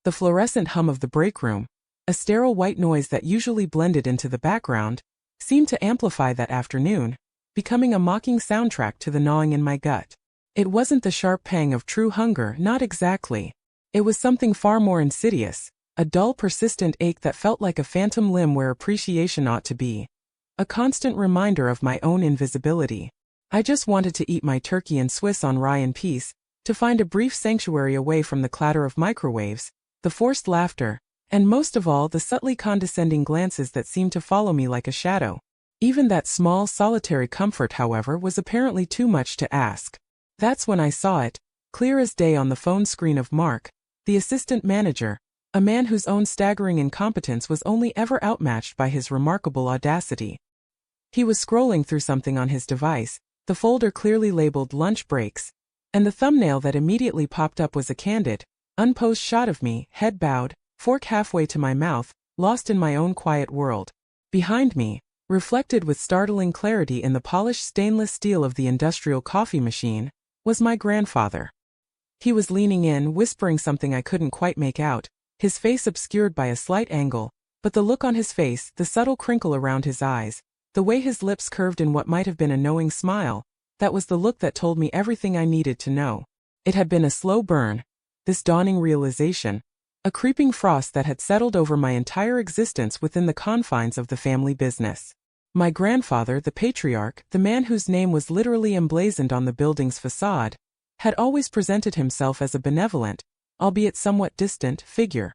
The fluorescent hum of the break room, a sterile white noise that usually blended into the background, seemed to amplify that afternoon, becoming a mocking soundtrack to the gnawing in my gut. It wasn't the sharp pang of true hunger, not exactly. It was something far more insidious, a dull, persistent ache that felt like a phantom limb where appreciation ought to be. A constant reminder of my own invisibility. I just wanted to eat my turkey and Swiss on rye in peace, to find a brief sanctuary away from the clatter of microwaves, the forced laughter, and most of all the subtly condescending glances that seemed to follow me like a shadow. Even that small, solitary comfort, however, was apparently too much to ask. That's when I saw it, clear as day on the phone screen of Mark, the assistant manager, a man whose own staggering incompetence was only ever outmatched by his remarkable audacity. He was scrolling through something on his device, the folder clearly labeled lunch breaks, and the thumbnail that immediately popped up was a candid, unposed shot of me, head bowed, fork halfway to my mouth, lost in my own quiet world. Behind me, reflected with startling clarity in the polished stainless steel of the industrial coffee machine, was my grandfather. He was leaning in, whispering something I couldn't quite make out, his face obscured by a slight angle, but the look on his face, the subtle crinkle around his eyes, the way his lips curved in what might have been a knowing smile, that was the look that told me everything I needed to know. It had been a slow burn, this dawning realization, a creeping frost that had settled over my entire existence within the confines of the family business. My grandfather, the patriarch, the man whose name was literally emblazoned on the building's facade, had always presented himself as a benevolent, albeit somewhat distant, figure.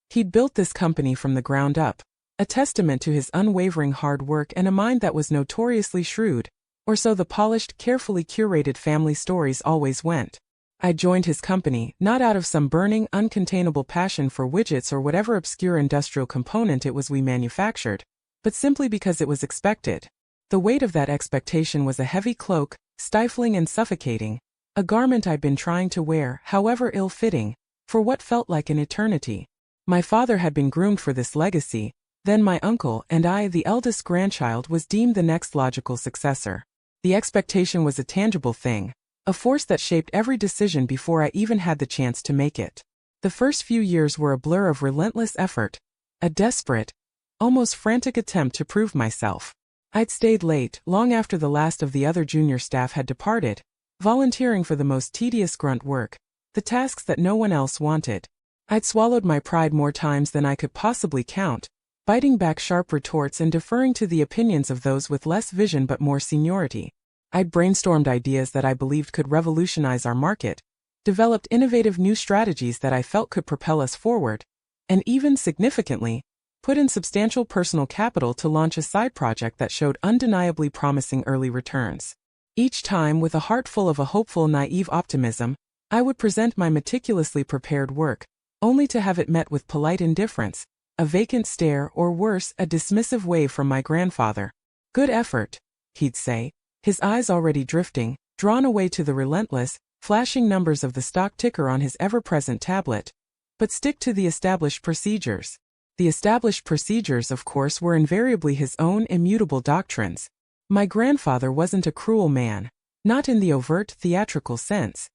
He'd built this company from the ground up, a testament to his unwavering hard work and a mind that was notoriously shrewd, or so the polished, carefully curated family stories always went. I joined his company, not out of some burning, uncontainable passion for widgets or whatever obscure industrial component it was we manufactured, but simply because it was expected. The weight of that expectation was a heavy cloak, stifling and suffocating, a garment I'd been trying to wear, however ill-fitting, for what felt like an eternity. My father had been groomed for this legacy, then my uncle and I, the eldest grandchild, was deemed the next logical successor. The expectation was a tangible thing, a force that shaped every decision before I even had the chance to make it. The first few years were a blur of relentless effort, a desperate, almost frantic attempt to prove myself. I'd stayed late, long after the last of the other junior staff had departed, volunteering for the most tedious grunt work, the tasks that no one else wanted. I'd swallowed my pride more times than I could possibly count, biting back sharp retorts and deferring to the opinions of those with less vision but more seniority. I'd brainstormed ideas that I believed could revolutionize our market, developed innovative new strategies that I felt could propel us forward, and even, significantly, put in substantial personal capital to launch a side project that showed undeniably promising early returns. Each time, with a heart full of a hopeful, naive optimism, I would present my meticulously prepared work, only to have it met with polite indifference, a vacant stare, or worse, a dismissive wave from my grandfather. "Good effort," he'd say, his eyes already drifting, drawn away to the relentless, flashing numbers of the stock ticker on his ever-present tablet. "But stick to the established procedures." The established procedures, of course, were invariably his own immutable doctrines. My grandfather wasn't a cruel man, not in the overt, theatrical sense.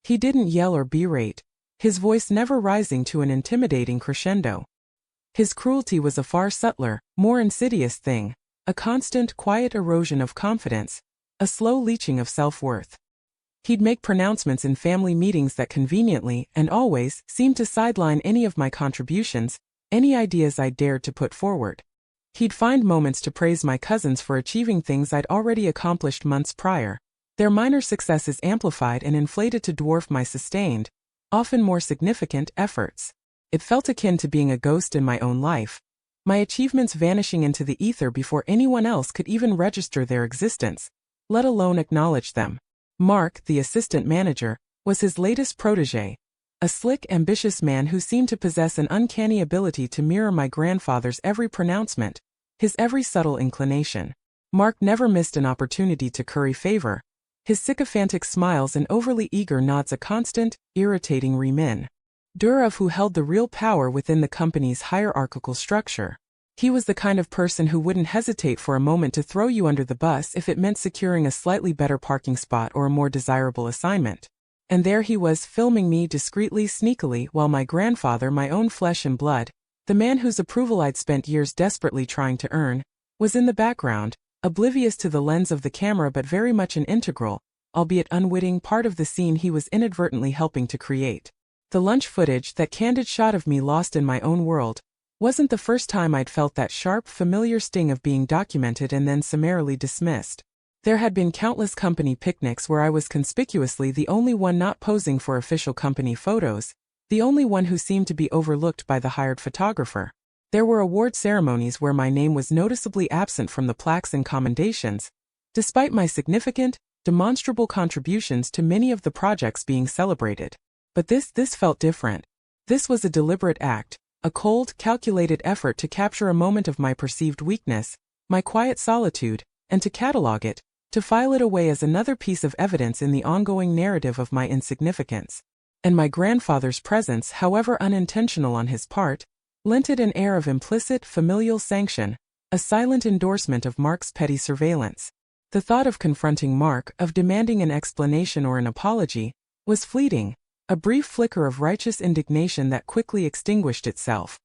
He didn't yell or berate, his voice never rising to an intimidating crescendo. His cruelty was a far subtler, more insidious thing, a constant, quiet erosion of confidence, a slow leaching of self-worth. He'd make pronouncements in family meetings that conveniently, and always, seemed to sideline any of my contributions, any ideas I dared to put forward. He'd find moments to praise my cousins for achieving things I'd already accomplished months prior, their minor successes amplified and inflated to dwarf my sustained, often more significant, efforts. It felt akin to being a ghost in my own life, my achievements vanishing into the ether before anyone else could even register their existence, let alone acknowledge them. Mark, the assistant manager, was his latest protégé, a slick, ambitious man who seemed to possess an uncanny ability to mirror my grandfather's every pronouncement, his every subtle inclination. Mark never missed an opportunity to curry favor, his sycophantic smiles and overly eager nods a constant, irritating reminder of who held the real power within the company's hierarchical structure. He was the kind of person who wouldn't hesitate for a moment to throw you under the bus if it meant securing a slightly better parking spot or a more desirable assignment. And there he was filming me discreetly, sneakily, while my grandfather, my own flesh and blood, the man whose approval I'd spent years desperately trying to earn, was in the background, oblivious to the lens of the camera but very much an integral, albeit unwitting, part of the scene he was inadvertently helping to create. The lunch footage, that candid shot of me lost in my own world, wasn't the first time I'd felt that sharp, familiar sting of being documented and then summarily dismissed. There had been countless company picnics where I was conspicuously the only one not posing for official company photos, the only one who seemed to be overlooked by the hired photographer. There were award ceremonies where my name was noticeably absent from the plaques and commendations, despite my significant, demonstrable contributions to many of the projects being celebrated. But this felt different. This was a deliberate act, a cold, calculated effort to capture a moment of my perceived weakness, my quiet solitude, and to catalog it, to file it away as another piece of evidence in the ongoing narrative of my insignificance. And my grandfather's presence, however unintentional on his part, lent it an air of implicit, familial sanction, a silent endorsement of Mark's petty surveillance. The thought of confronting Mark, of demanding an explanation or an apology, was fleeting, a brief flicker of righteous indignation that quickly extinguished itself.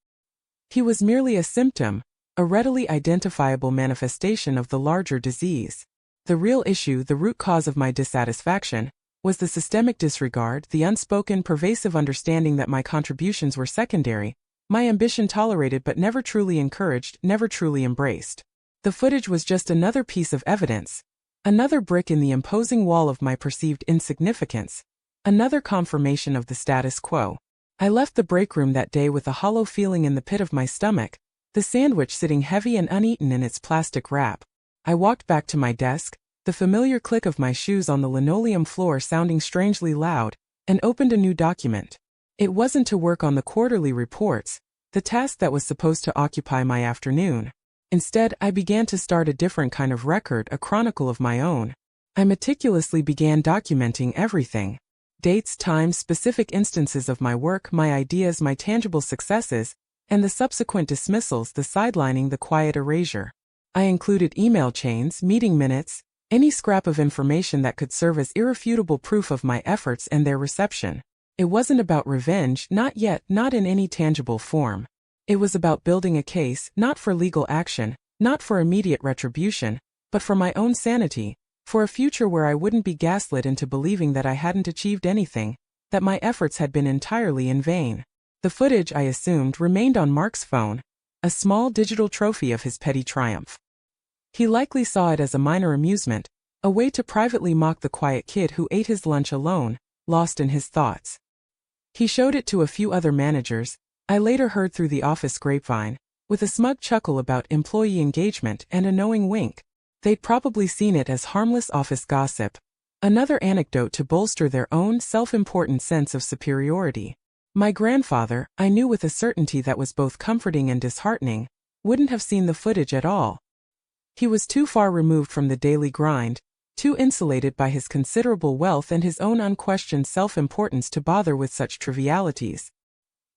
He was merely a symptom, a readily identifiable manifestation of the larger disease. The real issue, the root cause of my dissatisfaction, was the systemic disregard, the unspoken, pervasive understanding that my contributions were secondary, my ambition tolerated but never truly encouraged, never truly embraced. The footage was just another piece of evidence, another brick in the imposing wall of my perceived insignificance, another confirmation of the status quo. I left the break room that day with a hollow feeling in the pit of my stomach, the sandwich sitting heavy and uneaten in its plastic wrap. I walked back to my desk, the familiar click of my shoes on the linoleum floor sounding strangely loud, and opened a new document. It wasn't to work on the quarterly reports, the task that was supposed to occupy my afternoon. Instead, I began to start a different kind of record, a chronicle of my own. I meticulously began documenting everything. Dates, times, specific instances of my work, my ideas, my tangible successes, and the subsequent dismissals, the sidelining, the quiet erasure. I included email chains, meeting minutes, any scrap of information that could serve as irrefutable proof of my efforts and their reception. It wasn't about revenge, not yet, not in any tangible form. It was about building a case, not for legal action, not for immediate retribution, but for my own sanity, for a future where I wouldn't be gaslit into believing that I hadn't achieved anything, that my efforts had been entirely in vain. The footage, I assumed, remained on Mark's phone, a small digital trophy of his petty triumph. He likely saw it as a minor amusement, a way to privately mock the quiet kid who ate his lunch alone, lost in his thoughts. He showed it to a few other managers, I later heard through the office grapevine, with a smug chuckle about employee engagement and a knowing wink. They'd probably seen it as harmless office gossip, another anecdote to bolster their own self-important sense of superiority. My grandfather, I knew with a certainty that was both comforting and disheartening, wouldn't have seen the footage at all. He was too far removed from the daily grind, too insulated by his considerable wealth and his own unquestioned self-importance to bother with such trivialities.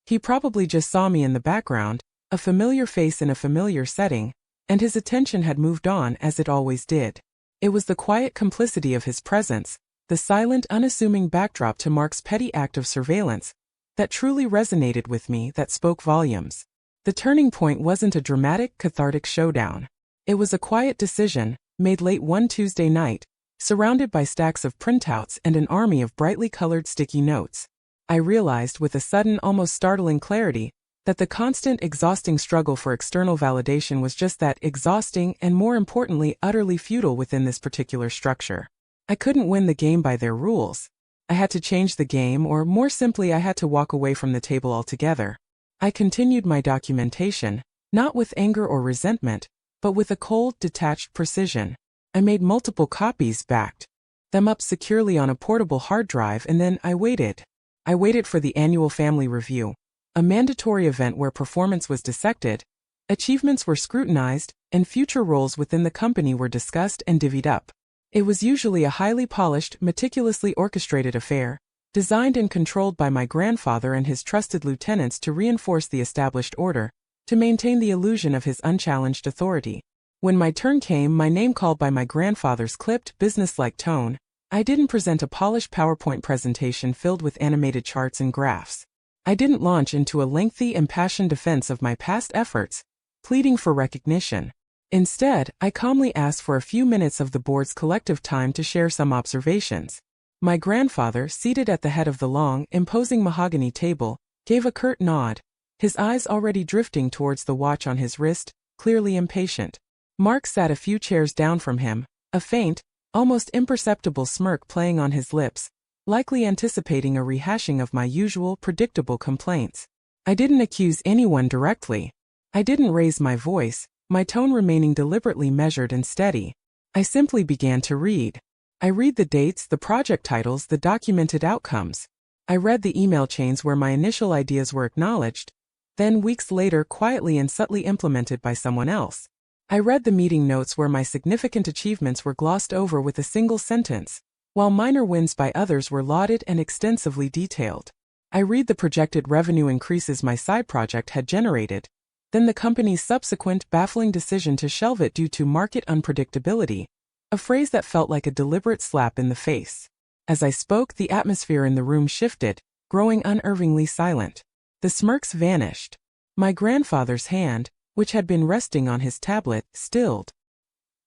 He probably just saw me in the background, a familiar face in a familiar setting, and his attention had moved on as it always did. It was the quiet complicity of his presence, the silent, unassuming backdrop to Mark's petty act of surveillance, that truly resonated with me, that spoke volumes. The turning point wasn't a dramatic, cathartic showdown. It was a quiet decision, made late one Tuesday night, surrounded by stacks of printouts and an army of brightly colored sticky notes. I realized with a sudden, almost startling clarity, that the constant, exhausting struggle for external validation was just that, exhausting and, more importantly, utterly futile within this particular structure. I couldn't win the game by their rules. I had to change the game, or more simply, I had to walk away from the table altogether. I continued my documentation, not with anger or resentment, but with a cold, detached precision. I made multiple copies, backed them up securely on a portable hard drive, and then I waited. I waited for the annual family review, a mandatory event where performance was dissected, achievements were scrutinized, and future roles within the company were discussed and divvied up. It was usually a highly polished, meticulously orchestrated affair, designed and controlled by my grandfather and his trusted lieutenants to reinforce the established order, to maintain the illusion of his unchallenged authority. When my turn came, my name called by my grandfather's clipped, businesslike tone, I didn't present a polished PowerPoint presentation filled with animated charts and graphs. I didn't launch into a lengthy, impassioned defense of my past efforts, pleading for recognition. Instead, I calmly asked for a few minutes of the board's collective time to share some observations. My grandfather, seated at the head of the long, imposing mahogany table, gave a curt nod, his eyes already drifting towards the watch on his wrist, clearly impatient. Mark sat a few chairs down from him, a faint, almost imperceptible smirk playing on his lips, likely anticipating a rehashing of my usual, predictable complaints. I didn't accuse anyone directly. I didn't raise my voice, my tone remaining deliberately measured and steady. I simply began to read. I read the dates, the project titles, the documented outcomes. I read the email chains where my initial ideas were acknowledged, then weeks later quietly and subtly implemented by someone else. I read the meeting notes where my significant achievements were glossed over with a single sentence, while minor wins by others were lauded and extensively detailed. I read the projected revenue increases my side project had generated, then the company's subsequent baffling decision to shelve it due to market unpredictability, a phrase that felt like a deliberate slap in the face. As I spoke, the atmosphere in the room shifted, growing unnervingly silent. The smirks vanished. My grandfather's hand, which had been resting on his tablet, stilled.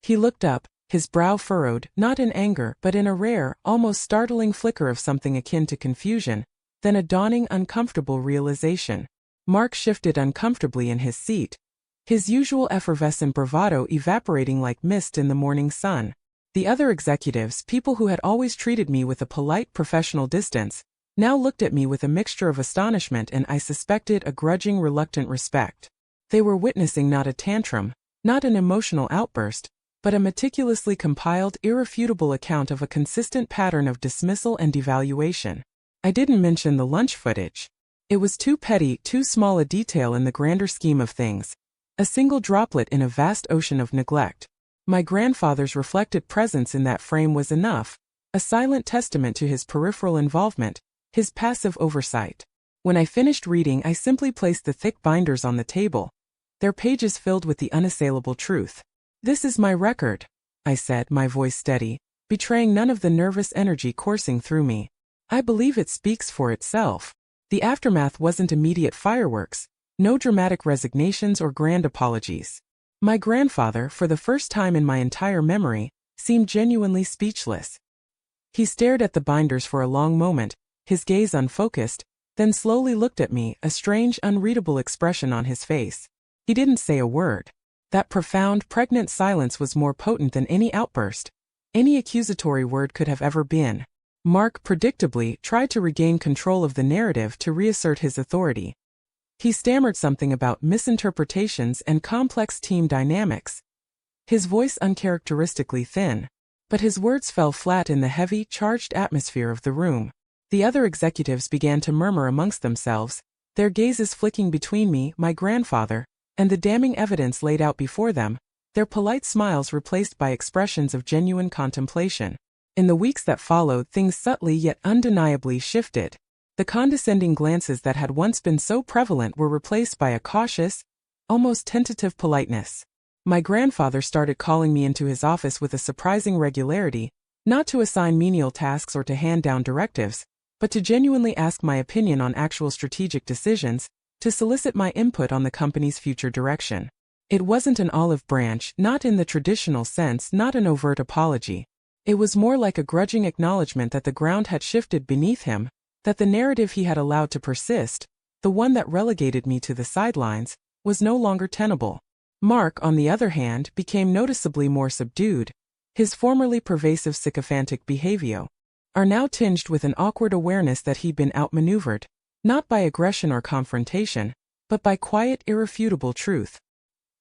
He looked up, his brow furrowed, not in anger but in a rare, almost startling flicker of something akin to confusion, then a dawning uncomfortable realization. Mark shifted uncomfortably in his seat, his usual effervescent bravado evaporating like mist in the morning sun. The other executives, people who had always treated me with a polite professional distance, now looked at me with a mixture of astonishment and, I suspected, a grudging, reluctant respect. They were witnessing not a tantrum, not an emotional outburst, but a meticulously compiled, irrefutable account of a consistent pattern of dismissal and devaluation. I didn't mention the lunch footage. It was too petty, too small a detail in the grander scheme of things, a single droplet in a vast ocean of neglect. My grandfather's reflected presence in that frame was enough, a silent testament to his peripheral involvement, his passive oversight. When I finished reading, I simply placed the thick binders on the table, their pages filled with the unassailable truth. "This is my record," I said, my voice steady, betraying none of the nervous energy coursing through me. "I believe it speaks for itself." The aftermath wasn't immediate fireworks, no dramatic resignations or grand apologies. My grandfather, for the first time in my entire memory, seemed genuinely speechless. He stared at the binders for a long moment, his gaze unfocused, then slowly looked at me, a strange, unreadable expression on his face. He didn't say a word. That profound, pregnant silence was more potent than any outburst, any accusatory word could have ever been. Mark, predictably, tried to regain control of the narrative to reassert his authority. He stammered something about misinterpretations and complex team dynamics, his voice uncharacteristically thin. But his words fell flat in the heavy, charged atmosphere of the room. The other executives began to murmur amongst themselves, their gazes flicking between me, my grandfather, and the damning evidence laid out before them, their polite smiles replaced by expressions of genuine contemplation. In the weeks that followed, things subtly yet undeniably shifted. The condescending glances that had once been so prevalent were replaced by a cautious, almost tentative politeness. My grandfather started calling me into his office with a surprising regularity, not to assign menial tasks or to hand down directives, but to genuinely ask my opinion on actual strategic decisions, to solicit my input on the company's future direction. It wasn't an olive branch, not in the traditional sense, not an overt apology. It was more like a grudging acknowledgement that the ground had shifted beneath him, that the narrative he had allowed to persist, the one that relegated me to the sidelines, was no longer tenable. Mark, on the other hand, became noticeably more subdued, his formerly pervasive sycophantic behavior are now tinged with an awkward awareness that he'd been outmaneuvered, not by aggression or confrontation, but by quiet, irrefutable truth.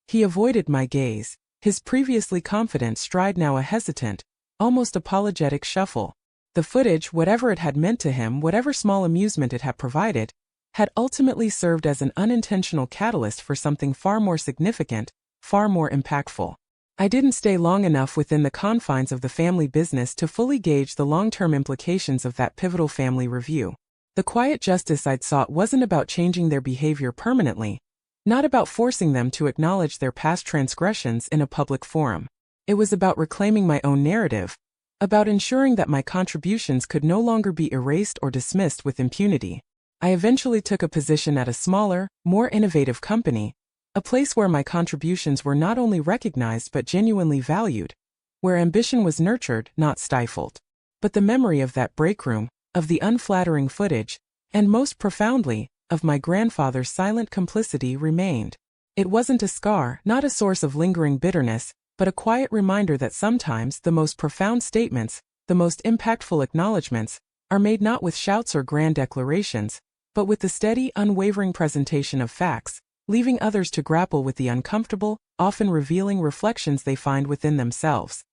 He avoided my gaze, his previously confident stride now a hesitant, almost apologetic shuffle. The footage, whatever it had meant to him, whatever small amusement it had provided, had ultimately served as an unintentional catalyst for something far more significant, far more impactful. I didn't stay long enough within the confines of the family business to fully gauge the long-term implications of that pivotal family review. The quiet justice I'd sought wasn't about changing their behavior permanently, not about forcing them to acknowledge their past transgressions in a public forum. It was about reclaiming my own narrative, about ensuring that my contributions could no longer be erased or dismissed with impunity. I eventually took a position at a smaller, more innovative company, a place where my contributions were not only recognized but genuinely valued, where ambition was nurtured, not stifled. But the memory of that break room, of the unflattering footage, and most profoundly, of my grandfather's silent complicity remained. It wasn't a scar, not a source of lingering bitterness, but a quiet reminder that sometimes the most profound statements, the most impactful acknowledgments, are made not with shouts or grand declarations, but with the steady, unwavering presentation of facts, leaving others to grapple with the uncomfortable, often revealing reflections they find within themselves.